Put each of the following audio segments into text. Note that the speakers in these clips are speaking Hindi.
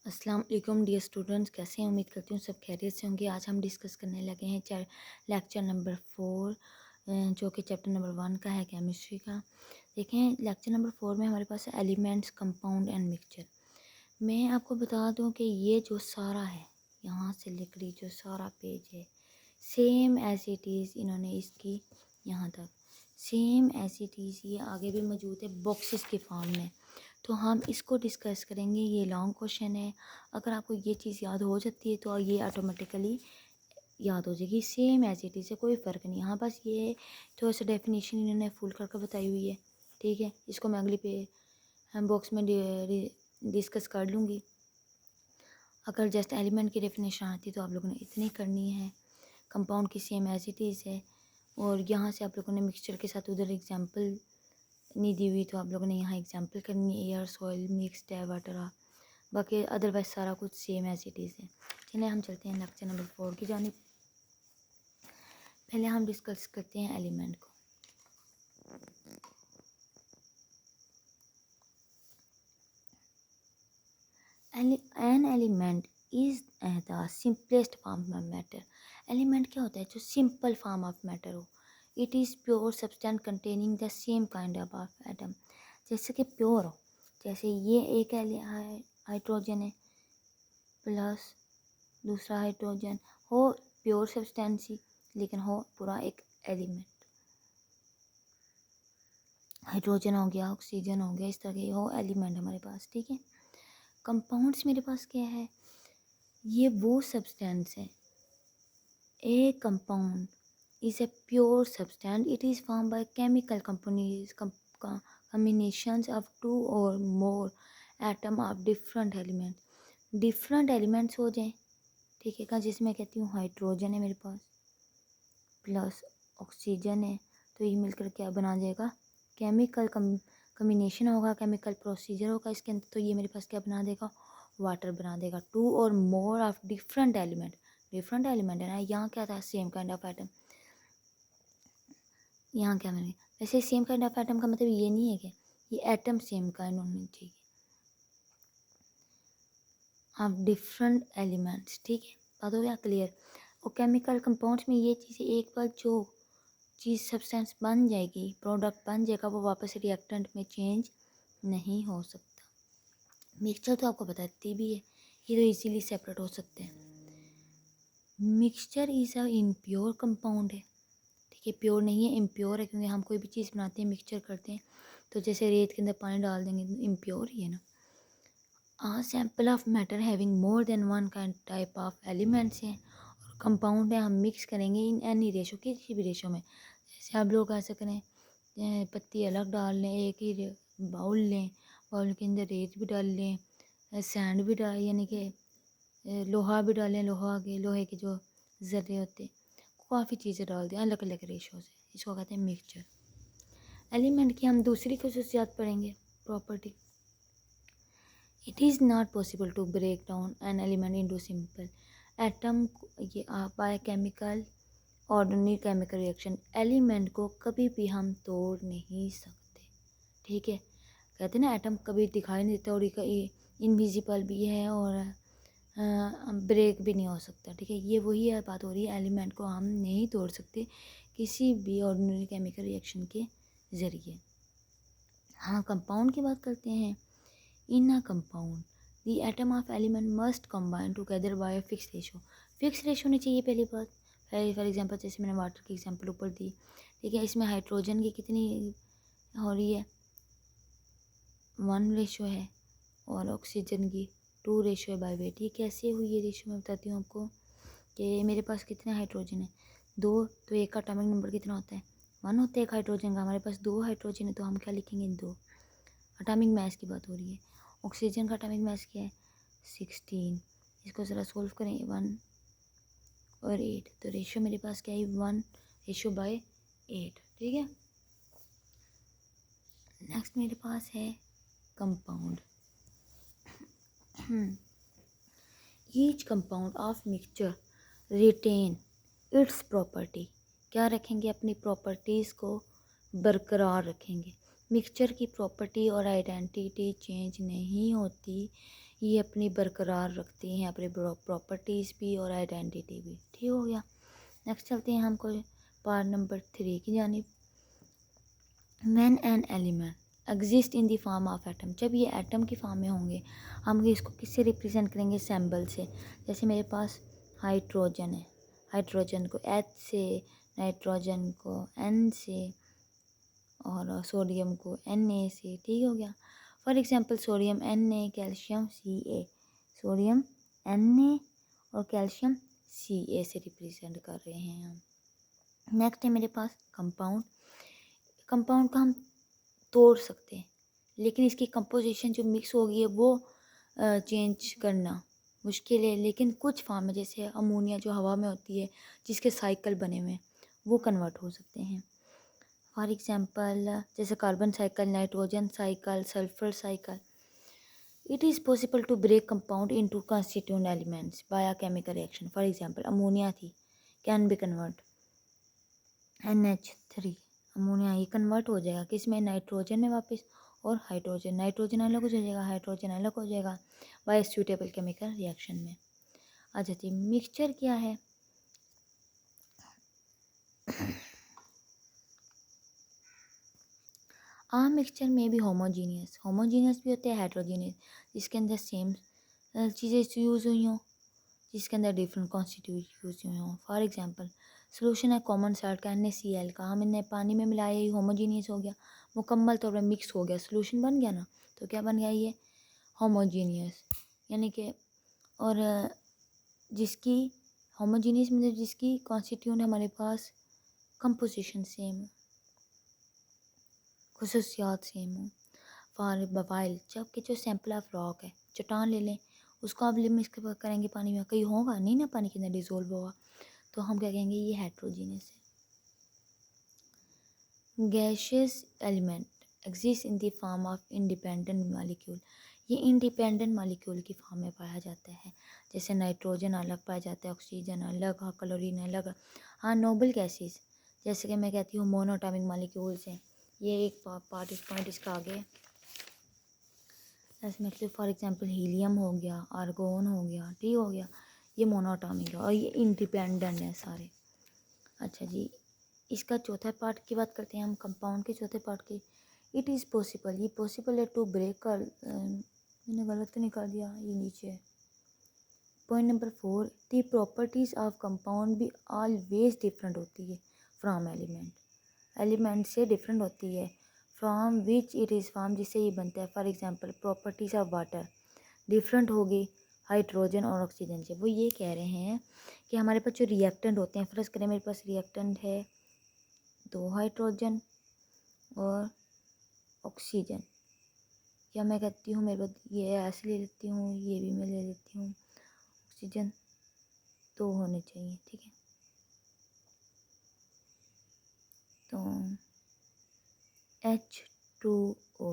अस्सलाम वालेकुम डियर स्टूडेंट्स, कैसे हैं? उम्मीद करती हूँ सब खैरियत से होंगे। आज हम डिस्कस करने लगे हैं लेक्चर नंबर 4, जो कि चैप्टर नंबर 1 का है, केमिस्ट्री का। देखें, लेक्चर नंबर 4 में हमारे पास है एलिमेंट्स, कंपाउंड एंड मिक्सचर। मैं आपको बता दूं कि ये जो सारा है, यहाँ से लेकर जो सारा पेज है, सेम एज इट इज़ इन्होंने इसकी यहाँ तक सेम एज इट इज़ ये आगे भी मौजूद है बॉक्सेस के फॉर्म में। तो हम इसको डिस्कस करेंगे। ये लॉन्ग क्वेश्चन है। अगर आपको ये चीज़ याद हो जाती है तो ये ऑटोमेटिकली याद हो जाएगी। सेम एज इट इज़ है, कोई फ़र्क नहीं। हाँ, बस ये थोड़ा सा डेफिनेशन इन्होंने फुल करके बताई हुई है। ठीक है, इसको मैं अगली पे हम बॉक्स में डिस्कस कर लूँगी। अगर जस्ट एलिमेंट की डेफिनेशन आती तो आप लोगों ने इतनी करनी है। कंपाउंड की सेम एज इट इज़ है। और यहाँ से आप लोगों ने मिक्सचर के साथ उधर एग्जांपल नहीं दी हुई तो आप लोगों ने यहाँ एग्जांपल करनी है। एयर, सॉइल, मिक्स्ड है, वाटर। बाकी अदरवाइज सारा कुछ सेम एज इट इज़ है। चलिए हम चलते हैं लेक्चर नंबर 4 की जानिब। पहले हम डिस्कस करते हैं एलिमेंट को। An element is the simplest form of matter. Element क्या होता है? जो सिंपल फॉर्म ऑफ मैटर हो। It is pure substance containing the same kind of atom. जैसे कि प्योर हो, जैसे ये एक हाइड्रोजन है प्लस दूसरा हाइड्रोजन हो, प्योर सब्सटेंस ही, लेकिन हो पूरा एक एलिमेंट। हाइड्रोजन हो गया, ऑक्सीजन हो गया, इस तरह के हो एलिमेंट हमारे पास। ठीक है, कंपाउंड्स मेरे पास क्या है? ये वो सब्सटेंस है। A compound is a pure substance. It is form by chemical combinations of two or more atom of different element. Different elements हो जाएं, ठीक है, का जिसमें कहती हूँ हाइड्रोजन है मेरे पास प्लस ऑक्सीजन है, तो ये मिलकर क्या बना जाएगा? केमिकल कम्बिनेशन होगा, केमिकल प्रोसीजर होगा इसके अंदर, तो ये मेरे पास क्या बना देगा? वाटर बना देगा। To or more of different element. Different element है ना, यहाँ क्या था? Same kind of atom. यहाँ क्या बनेगा? वैसे सेम काइंड ऑफ एटम का मतलब ये नहीं है कि ये एटम सेम काइंड होनी चाहिए, ऑफ डिफरेंट एलिमेंट्स। ठीक है, बात हो गया क्लियर। और केमिकल कंपाउंड्स में ये चीज़ें, एक बार जो चीज़ सब्सटेंस बन जाएगी, प्रोडक्ट बन जाएगा, वो वापस रिएक्टेंट में चेंज नहीं हो सकता। मिक्सचर तो आपको बताती भी है, ये तो इजीली सेपरेट हो सकते हैं। Mixture is a impure compound है। ठीक है, प्योर नहीं है, इम्प्योर है, क्योंकि हम कोई भी चीज़ बनाते हैं, मिक्सचर करते हैं, तो जैसे रेत के अंदर पानी डाल देंगे तो इम्प्योर ही है ना। A sample of matter having more than one kind type of elements हैं। और कंपाउंड है, हम मिक्स करेंगे इन एनी रेशो, किसी भी रेशो में। जैसे आप लोग ऐसा करें, पत्ती अलग डाल लें, एक ही बाउल लें, बाउल के अंदर रेत भी डाल लें, सैंड भी डाल, यानी कि लोहा भी डालें, लोहे के जो ज़र्रे होते हैं, काफ़ी चीज़ें डाल दें अलग अलग रेशो से। इसको कहते हैं मिक्सचर। एलिमेंट की हम दूसरी खसूसियात पढ़ेंगे, property. It is not possible to break down an element into simple atom. ये by chemical ordinary chemical reaction, element को कभी भी हम तोड़ नहीं सकते। ठीक है, कहते हैं ना एटम कभी दिखाई नहीं देता, और इनविजिबल भी है, और ब्रेक भी नहीं हो सकता। ठीक है, ये वही है, बात हो रही है, एलिमेंट को हम नहीं तोड़ सकते किसी भी ऑर्डिनरी केमिकल रिएक्शन के ज़रिए। हाँ, कंपाउंड की बात करते हैं। In a compound the atom of element must combine together by fix ratio. Fix ratio होनी चाहिए पहली बात। फॉर एग्जांपल जैसे मैंने वाटर की एग्जांपल ऊपर दी, ठीक है, इसमें हाइड्रोजन की कितनी हो रही है? 1 रेशो है, और ऑक्सीजन की 2 रेशो है बाय वेट। ये कैसे हुई ये रेशो? मैं बताती हूँ आपको कि मेरे पास कितने हाइड्रोजन है? 2, तो एक का एटॉमिक नंबर कितना होता है? 1 होता है एक हाइड्रोजन का। हमारे पास 2 हाइड्रोजन है, तो हम क्या लिखेंगे? 2। एटॉमिक मास की बात हो रही है। ऑक्सीजन का एटॉमिक मास क्या है? 16। इसको ज़रा सोल्व करें, 1 और 8, तो रेशो मेरे पास क्या है? 1 रेशो बाय 8। ठीक है, नेक्स्ट मेरे पास है compound. Each compound of mixture retain its property. क्या रखेंगे? अपनी प्रॉपर्टीज़ को बरकरार रखेंगे। मिक्सचर की प्रॉपर्टी और आइडेंटिटी चेंज नहीं होती। ये अपनी बरकरार रखती हैं, अपनी प्रॉपर्टीज़ भी और आइडेंटिटी भी। ठीक हो गया। नेक्स्ट चलते हैं हमको पार्ट नंबर 3 की जानिब। When an element exist in the form of atom, जब ये एटम की फॉर्म में होंगे, हम इसको किससे रिप्रेजेंट करेंगे? सिंबल से। जैसे मेरे पास हाइड्रोजन है, हाइड्रोजन को H से, नाइट्रोजन को N से और सोडियम को Na से। ठीक हो गया। For example sodium Na, calcium Ca, sodium Na और कैल्शियम Ca से रिप्रेजेंट कर रहे हैं हम। नेक्स्ट है मेरे पास कंपाउंड। कंपाउंड को हम तोड़ सकते हैं, लेकिन इसकी कंपोजिशन जो मिक्स होगी है वो चेंज करना मुश्किल है। लेकिन कुछ फॉर्म में, जैसे अमोनिया जो हवा में होती है, जिसके साइकिल बने हुए हैं, वो कन्वर्ट हो सकते हैं। फॉर एग्जांपल जैसे carbon cycle, nitrogen cycle, sulphur cycle. It is possible to break compound into constituent elements by a chemical reaction. For example ammonia थी, can be convert NH3, ammonia ये कन्वर्ट हो जाएगा किस में? नाइट्रोजन में वापस, और हाइड्रोजन, नाइट्रोजन अलग हो जाएगा, हाइड्रोजन अलग हो जाएगा बाय सूटेबल केमिकल रिएक्शन में। अच्छा जी, मिक्सचर क्या है? आम मिक्सचर में भी होमोजीनियस, होमोजीनियस भी होते हैं, हेट्रोजीनियस, जिसके अंदर सेम चीज़ें यूज़ हुई हों, जिसके अंदर डिफरेंट कॉन्स्टिट्यूट यूज़ हुए हों। फॉर एग्जांपल सोल्यूशन है कॉमन साल्ट का NaCl का, हमने पानी में मिलाया, ये होमोजीनियस हो गया, मुकम्मल तौर पर मिक्स हो गया, सोल्यूशन बन गया ना। तो क्या बन गया? ये होमोजीनियस। यानी कि और जिसकी होमोजीनियस मतलब जिसकी कॉन्स्टिट्यूट हमारे पास कंपोजिशन सेम हो, खुसूसियात सेम हो। फॉर बवाइल, जबकि जो सैम्पल ऑफ रॉक है, चट्टान ले लें, उसको आप मिक्स करेंगे पानी में, कहीं होगा नहीं ना, पानी के अंदर डिज़ोल्व होगा, तो हम क्या कहेंगे? ये हेट्रोजीनियस है। Gaseous element exist in the form of independent molecule, ये इंडिपेंडेंट मॉलिक्यूल की फॉर्म में पाया जाता है। जैसे नाइट्रोजन अलग पाया जाता है, ऑक्सीजन अलग, हाँ क्लोरीन अलग। हाँ नोबल गैसेस, जैसे कि मैं कहती हूँ मोनोटॉमिक मॉलिक्यूल्स हैं, ये एक पॉइंट इसका आगे। ऐसे मतलब फॉर एग्जांपल हीलियम हो गया, आर्गोन हो गया, ठीक हो गया, ये मोनोटॉमिक है और ये इंडिपेंडेंट है सारे। अच्छा जी, इसका चौथा पार्ट की बात करते हैं हम, कंपाउंड के चौथे पार्ट की। इट इज़ पॉसिबल, ये पॉसिबल है टू ब्रेक कर, मैंने गलत तो निकाल दिया, ये नीचे है। Point number 4, the properties of compound भी ऑलवेज डिफरेंट होती है फ्रॉम एलिमेंट, एलिमेंट से डिफरेंट होती है। From which it is form, जिससे ये बनता है। For example properties of water different होगी हाइड्रोजन और ऑक्सीजन से। वो ये कह रहे हैं कि हमारे पास जो रिएक्टेंट होते हैं, फर्स्ट करें मेरे पास रिएक्टेंट है 2 हाइड्रोजन और ऑक्सीजन, या मैं कहती हूँ मेरे पास ये ऐसे ले लेती हूँ, ये भी मैं ले लेती हूँ, ऑक्सीजन 2 होने चाहिए, ठीक है। तो H2O,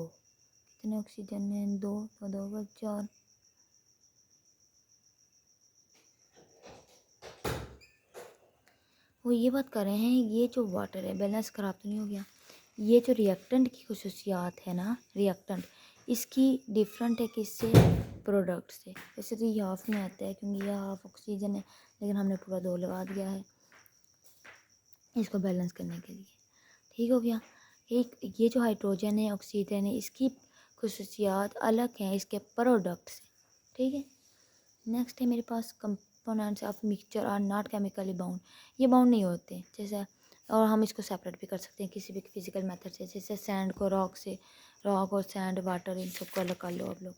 कितने ऑक्सीजन है? 2, तो 2 का 4। वो ये बात कर रहे हैं, ये जो वाटर है बैलेंस ख़राब तो नहीं हो गया? ये जो रिएक्टेंट की खुसूसियात है ना, रिएक्टेंट इसकी डिफरेंट है किससे? प्रोडक्ट से। वैसे तो ये हाफ में आता है क्योंकि यह हाफ ऑक्सीजन है, लेकिन हमने पूरा 2 लगा दिया है इसको बैलेंस करने के लिए। ठीक हो गया। एक ये जो हाइड्रोजन है, ऑक्सीजन है, इसकी खुसूसियात अलग हैं इसके प्रोडक्ट से, ठीक है। नेक्स्ट है मेरे पास components of mixture are not chemically bound, ये बाउंड नहीं होते जैसे, और हम इसको सेपरेट भी कर सकते हैं किसी भी फिजिकल मेथड से, जैसे सैंड को रॉक से, रॉक और सैंड वाटर इन सबको अलग कर लो आप लोग।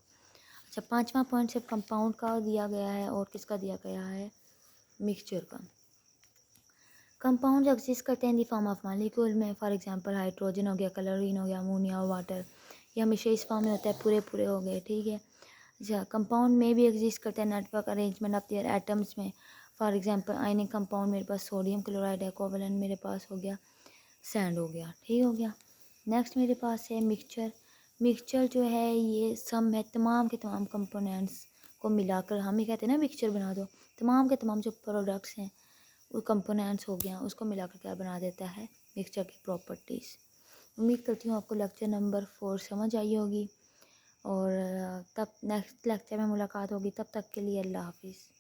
अच्छा, पांचवा पॉइंट सिर्फ कंपाउंड का दिया गया है और किसका दिया गया है? मिक्सचर का। कंपाउंड एग्जिस्ट करते हैं in the form of molecule में। फॉर एग्जांपल हाइड्रोजन हो गया, क्लोरीन हो गया, अमोनिया और वाटर, ये हमेशा इस फॉर्म में होता है, पूरे पूरे हो गए, ठीक है। अच्छा, कंपाउंड में भी एग्जिस्ट करते हैं network arrangement of their atoms में। फॉर एग्जांपल आयनिक कंपाउंड मेरे पास सोडियम क्लोराइड है, कोवलेंट मेरे पास हो गया सैंड हो गया, ठीक हो गया। नेक्स्ट मेरे पास है मिक्सचर। मिक्सचर जो है ये सम है तमाम के तमाम कंपोनेंट्स को मिलाकर, हम ही कहते हैं ना मिक्सचर बना दो, तमाम के तमाम जो प्रोडक्ट्स हैं वो कंपोनेंट्स हो गया, उसको मिलाकर क्या बना देता है? मिक्सचर की प्रॉपर्टीज़। उम्मीद करती हूँ आपको लेक्चर नंबर 4 समझ आई होगी और तब नेक्स्ट लेक्चर में मुलाकात होगी, तब तक के लिए अल्लाह हाफिज़।